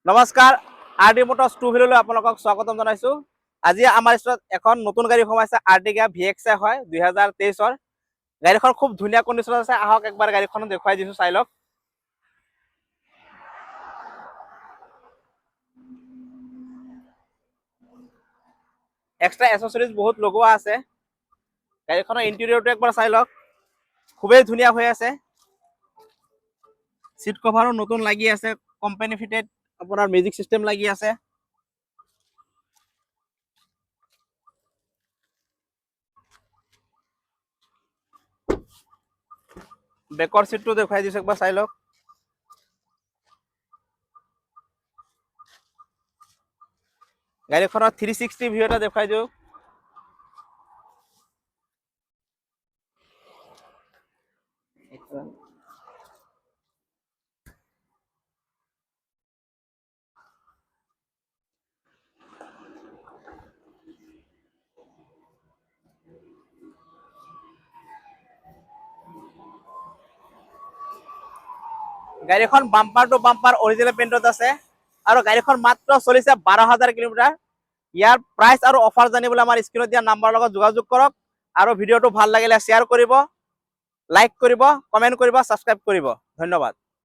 নমস্কাৰ RD Motors two ভিললৈ আপোনালোকক স্বাগতম জনাইছো। আজি আমাৰ ষ্টৰত এখন নতুন গাড়ী সোমাইছে আৰ্টিগা VXI হয় 2023 গাড়ীখন খুব ধুনীয়া কণ্ডিশ্যনত আছে। আহক একবাৰ গাড়ীখন দেখুৱাই দিছো, চাই লওক। এক্সট্ৰা এসেসৰিজ বহুত লগোৱা আছে। গাড়ীখনৰ ইণ্টেৰিয়ৰটো একবাৰ চাই লওক, খুবেই ধুনীয়া হৈ আছে। সিট কভাৰো নতুন লাগি আছে, কোম্পানী ফিটেড আপোনাৰ মিউজিক সিস্টেম লাগি আছে। বেকৰ সিটটো দেখুৱাই দিছো, একবাৰ চাই লওক। গাড়ীখনৰ 360 ভিউ এটা দেখুৱাই দিওঁ। গাড়ীখন বাম্পাৰ টু বাম্পাৰ অৰিজিনেল পেইণ্টত আছে আৰু গাড়ীখন মাত্ৰ চলিছে 12,000 কিলোমিটাৰ। ইয়াৰ প্ৰাইচ আৰু অফাৰ জানিবলৈ আমাৰ স্ক্ৰীনত দিয়া নাম্বাৰৰ লগত যোগাযোগ কৰক আৰু ভিডিঅ'টো ভাল লাগিলে শ্বেয়াৰ কৰিব, লাইক কৰিব, কমেণ্ট কৰিব, ছাবস্ক্ৰাইব কৰিব। ধন্যবাদ।